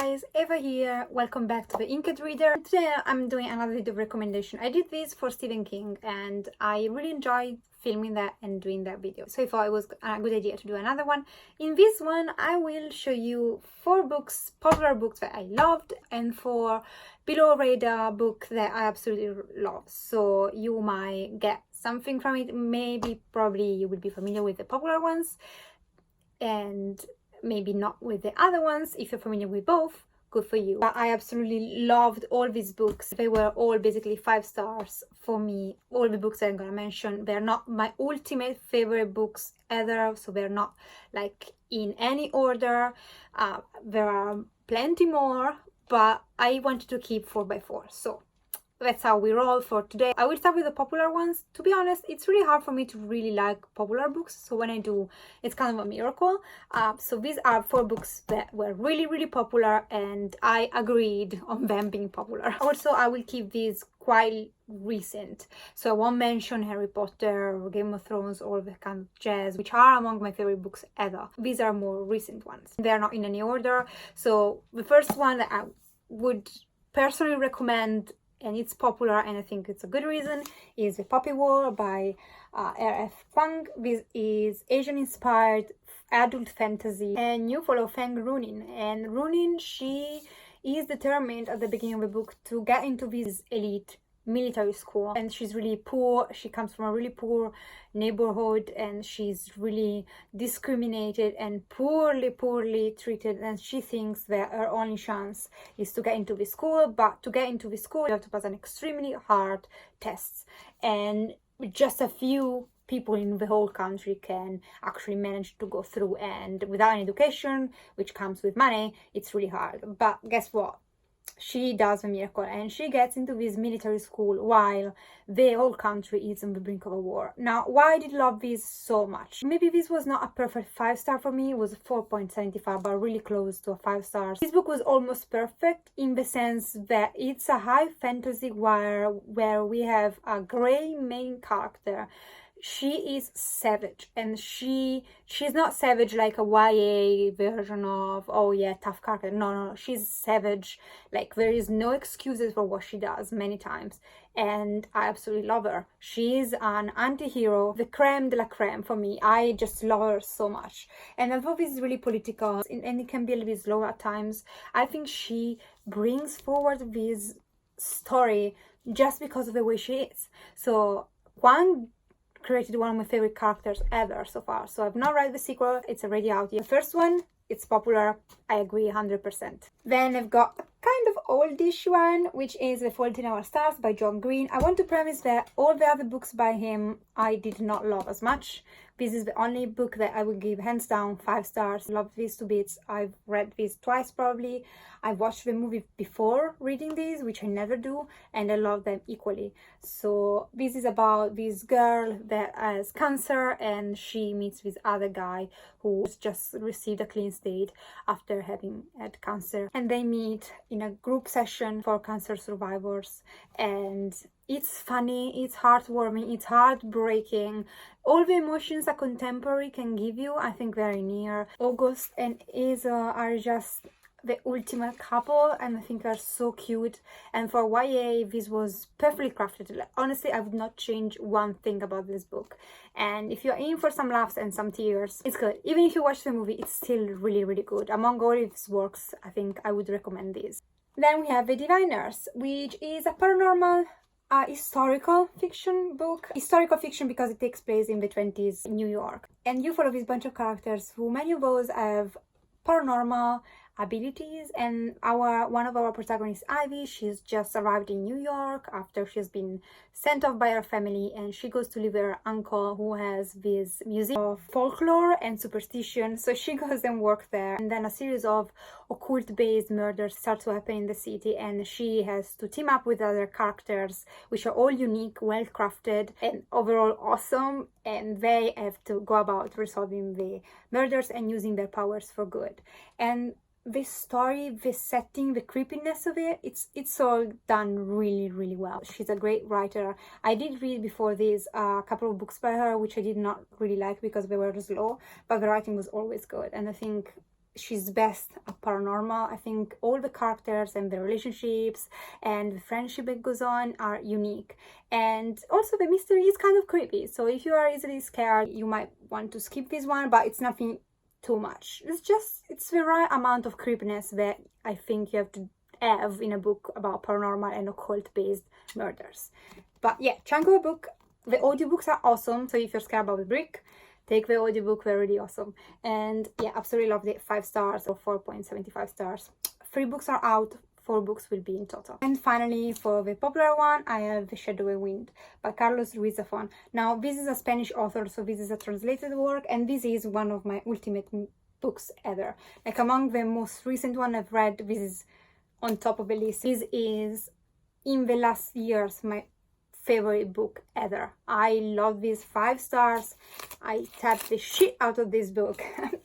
guys, Eva here. Welcome back to the Inked Reader. Today I'm doing another video recommendation. I did this for Stephen King and I really enjoyed filming that and doing that video. So I thought it was a good idea to do another one. In this one, I will show you 4 books, popular books that I loved, and 4 below radar books that I absolutely love. So you might get something from it. Probably you will be familiar with the popular ones and maybe not with the other ones. If you're familiar with both, good for you. But I absolutely loved all these books. They were all basically 5 stars for me. All the books I'm gonna mention, they're not my ultimate favorite books either, so they're not like in any order. There are plenty more, but I wanted to keep 4x4, so that's how we roll for today. I will start with the popular ones. To be honest, it's really hard for me to really like popular books, so when I do, it's kind of a miracle. So these are 4 books that were really popular and I agreed on them being popular. Also, I will keep these quite recent, so I won't mention Harry Potter or Game of Thrones or the kind of jazz, which are among my favorite books ever. These are more recent ones. They are not in any order. So the first one that I would personally recommend, and it's popular and I think it's a good reason, is The Poppy War by R.F. Kuang. This is Asian-inspired adult fantasy, and you follow Feng Runin. And Runin, she is determined at the beginning of the book to get into this elite military school, and she's really poor. She comes from a really poor neighborhood and she's really discriminated and poorly treated, and she thinks that her only chance is to get into the school. But to get into the school, you have to pass an extremely hard tests, and just a few people in the whole country can actually manage to go through, and without an education, which comes with money, it's really hard. But guess what? She does a miracle and she gets into this military school while the whole country is on the brink of a war. Now, why did I love this so much? Maybe this was not a perfect 5-star for me. It was 4.75, but really close to a 5 stars. This book was almost perfect in the sense that it's a high fantasy where we have a grey main character. She is savage, and she's not savage like a YA version of, oh yeah, tough character. No, she's savage. Like, there is no excuses for what she does many times, and I absolutely love her. She's an anti-hero, the creme de la creme for me. I just love her so much. And although this is really political and it can be a little bit slow at times, I think she brings forward this story just because of the way she is. So Kuang created one of my favorite characters ever so far. So I've not read the sequel, it's already out. The first one, it's popular, I agree 100%. Then I've got a kind of oldish one, which is The Fault in Our Stars by John Green. I want to premise that all the other books by him I did not love as much. This is the only book that I would give hands down 5 stars. Love this to bits. I've read this twice probably. I watched the movie before reading these, which I never do, and I love them equally. So this is about this girl that has cancer and she meets this other guy who just received a clean state after having had cancer, and they meet in a group session for cancer survivors, and it's funny, it's heartwarming, it's heartbreaking. All the emotions a contemporary can give you, I think, very near. August and Asa are just the ultimate couple, and I think they're so cute. And for YA, this was perfectly crafted. Like, honestly, I would not change one thing about this book. And if you're in for some laughs and some tears, it's good. Even if you watch the movie, it's still really good. Among all of his works, I think I would recommend this. Then we have The Diviners, which is a paranormal historical fiction book. Historical fiction because it takes place in the 20s in New York. And you follow this bunch of characters who many of those have paranormal abilities, and one of our protagonists, Ivy, she's just arrived in New York after she's been sent off by her family, and she goes to live with her uncle who has this museum of folklore and superstition. So she goes and works there, and then a series of occult-based murders start to happen in the city, and she has to team up with other characters which are all unique, well crafted, and overall awesome, and they have to go about resolving the murders and using their powers for good. And this story, this setting, the creepiness of it, it's all done really well. She's a great writer. I did read before this a couple of books by her, which I did not really like because they were slow, but the writing was always good, and I think she's best at paranormal. I think all the characters and the relationships and the friendship that goes on are unique. And also the mystery is kind of creepy. So if you are easily scared, you might want to skip this one, but it's nothing too much. It's the right amount of creepiness that I think you have to have in a book about paranormal and occult-based murders. But yeah, chunk of a book. The audiobooks are awesome. So if you're scared about the brick, take the audiobook, they're really awesome. And yeah, absolutely loved it. 5 stars or 4.75 stars. 3 books are out, 4 books will be in total. And finally, for the popular one, I have The Shadowy Wind by Carlos Ruiz Zafón. Now, this is a Spanish author, so this is a translated work, and this is one of my ultimate books ever. Like among the most recent one I've read, this is on top of the list. This is, in the last years, my favorite book ever. I love this. 5 stars. I tapped the shit out of this book.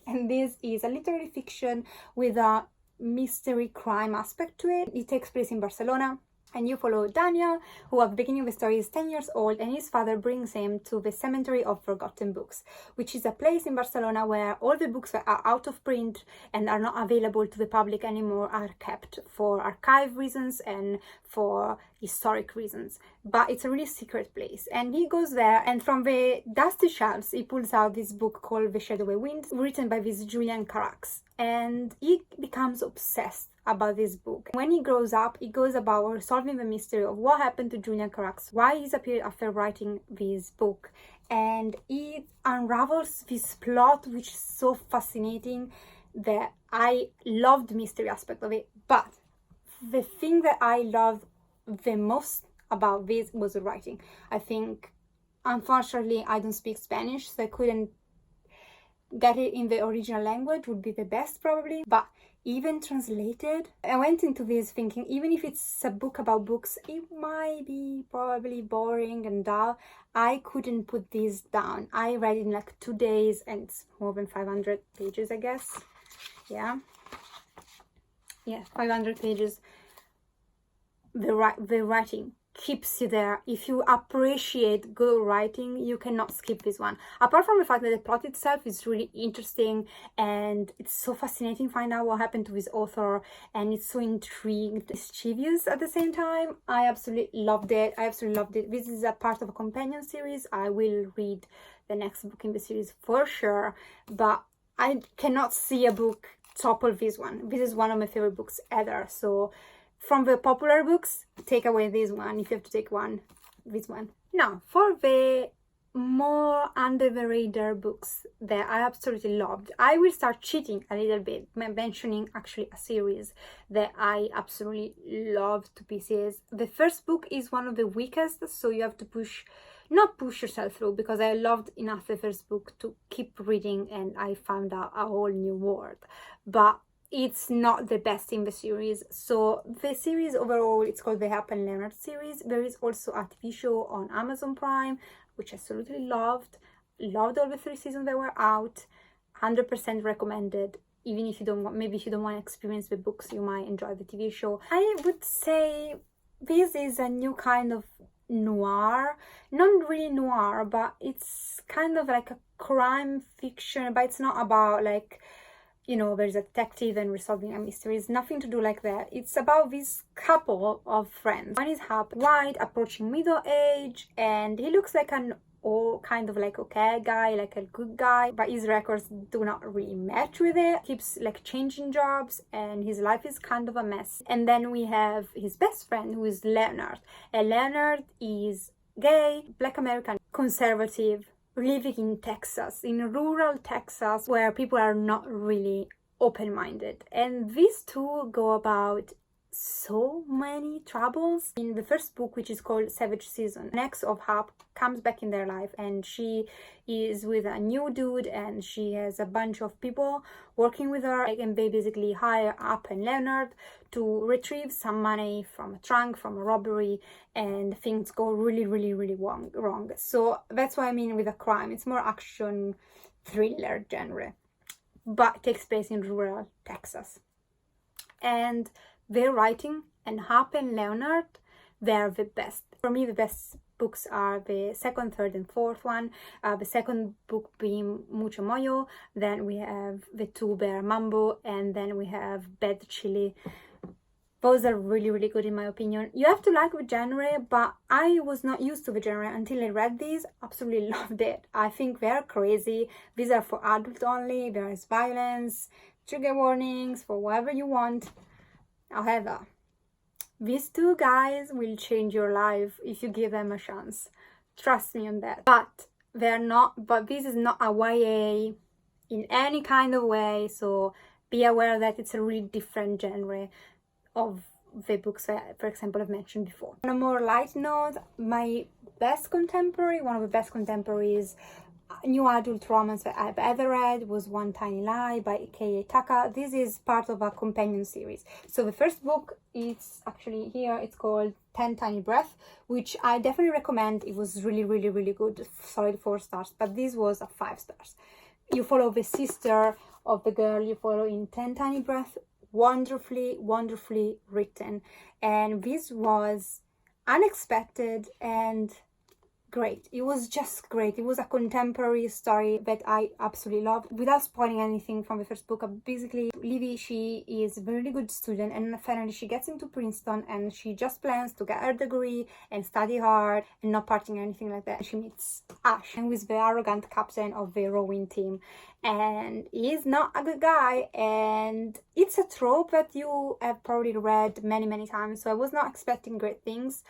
And this is a literary fiction with a mystery crime aspect to it. It takes place in Barcelona, and you follow Daniel, who at the beginning of the story is 10 years old, and his father brings him to the Cemetery of Forgotten Books, which is a place in Barcelona where all the books that are out of print and are not available to the public anymore are kept for archive reasons and for historic reasons. But it's a really secret place, and he goes there, and from the dusty shelves he pulls out this book called The Shadowy Wind, written by this Julian Carax, and he becomes obsessed about this book. When he grows up, he goes about solving the mystery of what happened to Julian Carax, why he's appeared after writing this book, and he unravels this plot, which is so fascinating that I love the mystery aspect of it. But the thing that I loved the most about this was the writing. I think, unfortunately, I don't speak Spanish, so I couldn't get it in the original language, would be the best probably. But even translated, I went into this thinking, even if it's a book about books, it might be probably boring and dull. I couldn't put this down. I read it in like 2 days, and it's more than 500 pages, I guess. Yeah, 500 pages. The writing keeps you there. If you appreciate good writing, you cannot skip this one. Apart from the fact that the plot itself is really interesting and it's so fascinating to find out what happened to this author, and it's so intrigued, mischievous at the same time. I absolutely loved it. This is a part of a companion series. I will read the next book in the series for sure, but I cannot see a book topple this one. This is one of my favorite books ever. So from the popular books, take away this one. If you have to take one, this one. Now, for the more under the radar books that I absolutely loved, I will start cheating a little bit, mentioning actually a series that I absolutely loved to pieces. The first book is one of the weakest, so you have to not push yourself through, because I loved enough the first book to keep reading and I found out a whole new world. But it's not the best in the series. So the series overall, it's called the Hap and Leonard series. There is also a TV show on Amazon Prime, which I absolutely loved all the 3 seasons that were out. 100% recommended. Even if you don't want, maybe if you don't want to experience the books, you might enjoy the TV show. I would say this is a new kind of noir, not really noir, but it's kind of like a crime fiction, but it's not about like, you know, there's a detective and resolving a mystery. It's nothing to do like that. It's about this couple of friends. One is Hap, white, approaching middle age, and he looks like an old, kind of like okay guy, like a good guy, but his records do not really match with it. Keeps like changing jobs, and his life is kind of a mess. And then we have his best friend, who is Leonard. And Leonard is gay, Black American, conservative, living in Texas, in rural Texas, where people are not really open-minded. And these two go about so many troubles. In the first book, which is called Savage Season, an ex of Hap comes back in their life, and she is with a new dude, and she has a bunch of people working with her, and they basically hire Hap and Leonard to retrieve some money from a trunk, from a robbery, and things go really wrong. So that's what I mean with a crime. It's more action thriller genre, but it takes place in rural Texas. And their writing, and Hap and Leonard, they're the best. For me, the best books are the second, third, and fourth one. The second book being Mucho Moyo, then we have the two Bear Mambo, and then we have Bad Chili. Those are really, really good in my opinion. You have to like the genre, but I was not used to the genre until I read these. Absolutely loved it. I think they're crazy. These are for adults only. There is violence, trigger warnings, for whatever you want. However, these two guys will change your life if you give them a chance. Trust me on that. But this is not a YA in any kind of way, so be aware that it's a really different genre of the books that, for example, I've mentioned before. On a more light note, one of the best contemporaries new adult romance that I've ever read was One Tiny Lie by K.A. Taka. This is part of a companion series. So the first book is actually here, it's called 10 Tiny Breaths, which I definitely recommend. It was really, really, really good, solid 4 stars, but this was a 5 stars. You follow the sister of the girl you follow in 10 Tiny Breaths. Wonderfully written, and this was unexpected and great. It was just great. It was a contemporary story that I absolutely loved. Without spoiling anything from the first book, basically Livy, she is a really good student, and finally she gets into Princeton and she just plans to get her degree and study hard and not partying or anything like that. She meets Ash, who is the arrogant captain of the rowing team, and he's not a good guy, and it's a trope that you have probably read many times, so I was not expecting great things.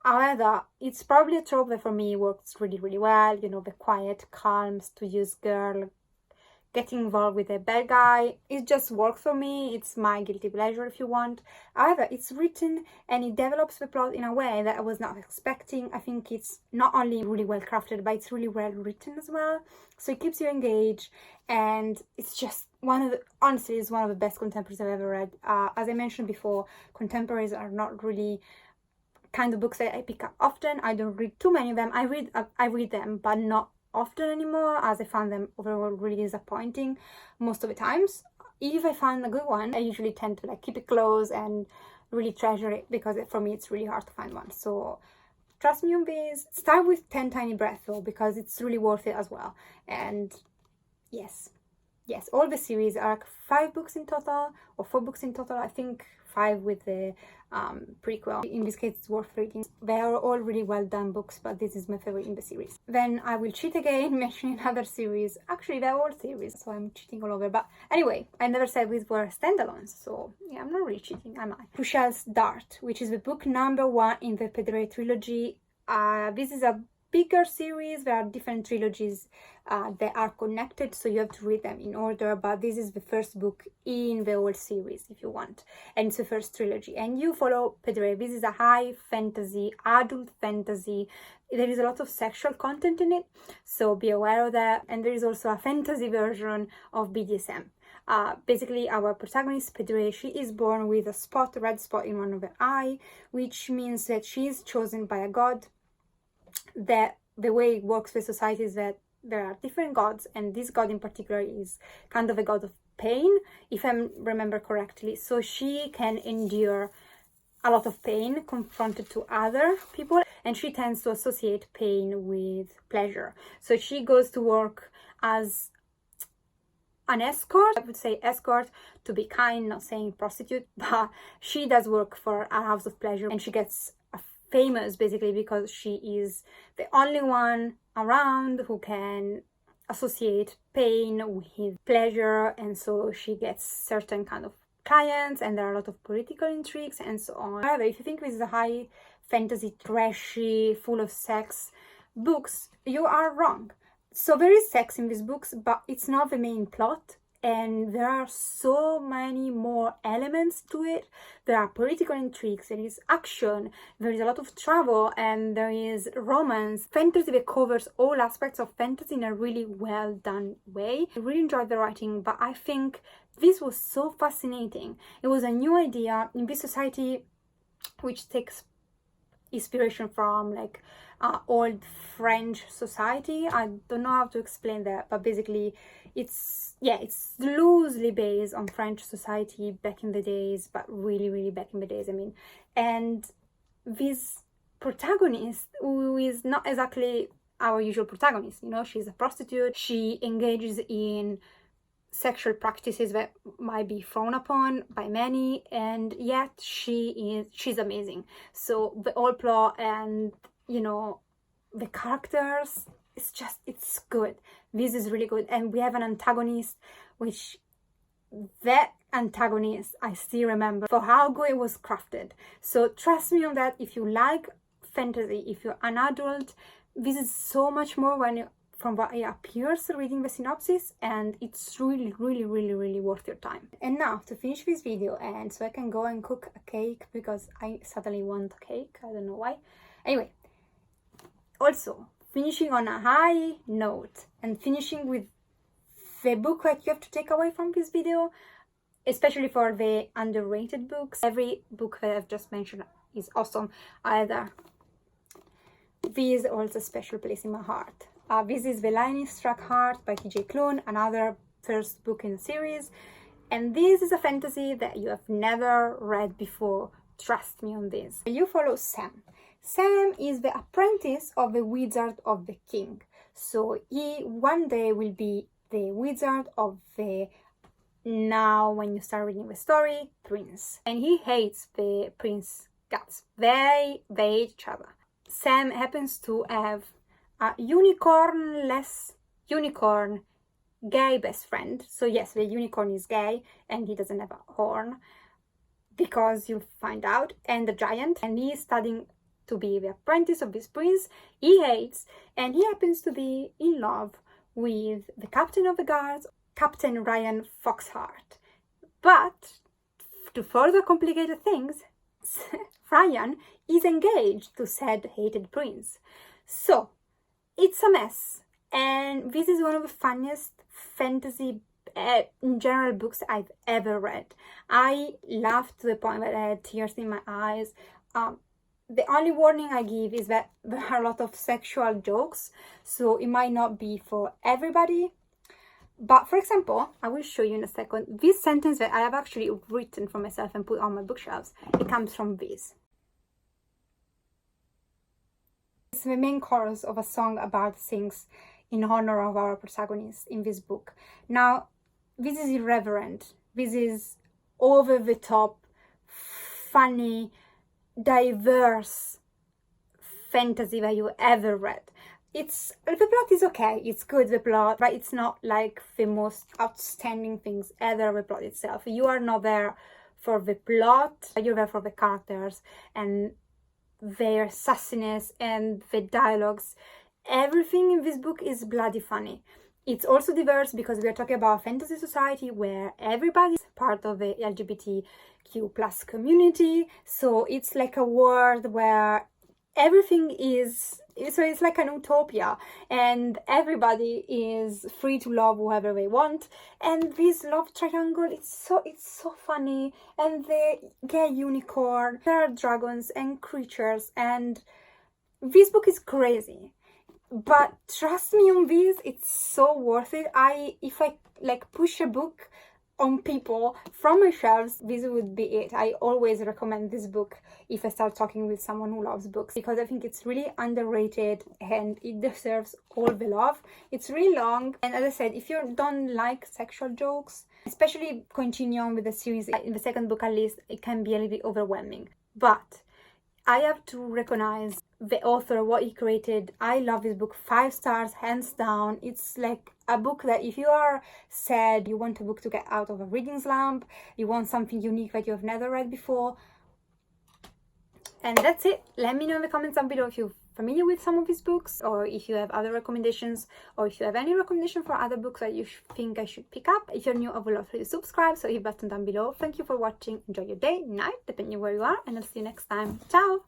However, it's probably a trope that for me works really well. You know, the quiet, calm, studious girl getting involved with a bad guy. It just works for me. It's my guilty pleasure if you want. However, it's written and it develops the plot in a way that I was not expecting. I think it's not only really well crafted, but it's really well written as well. So it keeps you engaged, and it's just honestly, it's one of the best contemporaries I've ever read. As I mentioned before, contemporaries are not really kind of books that I pick up often. I don't read too many of them. I read them, but not often anymore, as I found them overall really disappointing most of the times. If I find a good one, I usually tend to keep it close and really treasure it, because for me it's really hard to find one. So trust me on this. Start with 10 Tiny Breaths though, because it's really worth it as well. And yes, all the series are 5 books in total, or 4 books in total. I think 5 with the prequel. In this case, it's worth reading. They are all really well done books, but this is my favorite in the series. Then I will cheat again, mentioning another series. Actually, they're all series, so I'm cheating all over. But anyway, I never said these were standalones, so yeah, I'm not really cheating, am I? Prucell's Dart, which is the book number 1 in the Pedre trilogy. This is a bigger series. There are different trilogies that are connected, so you have to read them in order, but this is the first book in the whole series if you want, and it's the first trilogy, and you follow Pedre. This is a high fantasy, adult fantasy. There is a lot of sexual content in it, so be aware of that. And there is also a fantasy version of BDSM. Basically, our protagonist Pedre, she is born with a red spot in one of her eye, which means that she is chosen by a god. That the way it works with society is that there are different gods, and this god in particular is kind of a god of pain, if I remember correctly. So she can endure a lot of pain confronted to other people, and she tends to associate pain with pleasure. So she goes to work as an escort. I would say escort to be kind, not saying prostitute, but she does work for a house of pleasure, and she gets famous basically because she is the only one around who can associate pain with pleasure, and so she gets certain kind of clients, and there are a lot of political intrigues and so on. However, if you think this is a high fantasy, trashy, full of sex books, you are wrong. So there is sex in these books, but it's not the main plot. And there are so many more elements to it. There are political intrigues, there is action, there is a lot of travel, and there is romance. Fantasy that covers all aspects of fantasy in a really well done way. I really enjoyed the writing, but I think this was so fascinating. It was a new idea in this society which takes inspiration from old French society. I don't know how to explain that, but basically it's loosely based on French society back in the days, but really back in the days, I mean. And this protagonist who is not exactly our usual protagonist. You know, she's a prostitute. She engages in sexual practices that might be frowned upon by many, and yet she's amazing. So the whole plot and, you know, the characters, it's good. This is really good. And we have an antagonist, which that antagonist I still remember for how good it was crafted. So trust me on that. If you like fantasy, if you're an adult, this is so much more from what it appears reading the synopsis, and it's really, really, really, really worth your time. And now to finish this video, and so I can go and cook a cake, because I suddenly want a cake, I don't know why. Anyway, also finishing on a high note and finishing with the book that you have to take away from this video, especially for the underrated books. Every book that I've just mentioned is awesome. Either this holds a special place in my heart. This is The Lightning Struck Heart by TJ Klune, another first book in the series. And this is a fantasy that you have never read before. Trust me on this. You follow Sam. Sam is the apprentice of the Wizard of the King. So he one day will be the wizard of the, now when you start reading the story, prince. And he hates the prince guts. They hate each other. Sam happens to have a unicorn gay best friend. So yes, the unicorn is gay and he doesn't have a horn, because you'll find out. And the giant, and he is studying to be the apprentice of this prince he hates, and he happens to be in love with the captain of the guards, Captain Ryan Foxheart. But to further complicate things, Ryan is engaged to said hated prince. So it's a mess, and this is one of the funniest fantasy in general books I've ever read. I laughed to the point that I had tears in my eyes. The only warning I give is that there are a lot of sexual jokes, so it might not be for everybody. But for example, I will show you in a second, this sentence that I have actually written for myself and put on my bookshelves, it comes from this. It's the main chorus of a song a bard sings in honor of our protagonist in this book. Now, this is irreverent. This is over the top, funny, diverse fantasy that you ever read. The plot is okay, it's good, the plot, but it's not like the most outstanding things ever, the plot itself. You are not there for the plot, you're there for the characters and their sassiness and the dialogues. Everything in this book is bloody funny. It's also diverse because we are talking about a fantasy society where everybody is part of the LGBTQ plus community. So it's like a world where everything is, so it's like an utopia and everybody is free to love whoever they want. And this love triangle, it's so funny. And the gay unicorn, there are dragons and creatures, and this book is crazy. But trust me on this, it's so worth it. If I like push a book on people from my shelves, this would be it. I always recommend this book if I start talking with someone who loves books, because I think it's really underrated and it deserves all the love. It's really long, and as I said, if you don't like sexual jokes, especially continue on with the series, in the second book at least, it can be a little bit overwhelming. But I have to recognize the author, what he created. I love this book, 5 stars, hands down. It's like a book that if you are sad, you want a book to get out of a reading slump, you want something unique that you have never read before. And that's it. Let me know in the comments down below if you're familiar with some of these books, or if you have other recommendations, or if you have any recommendation for other books that you think I should pick up. If you're new, I would love for you to subscribe, so hit the button down below. Thank you for watching. Enjoy your day, night, depending where you are, and I'll see you next time. Ciao!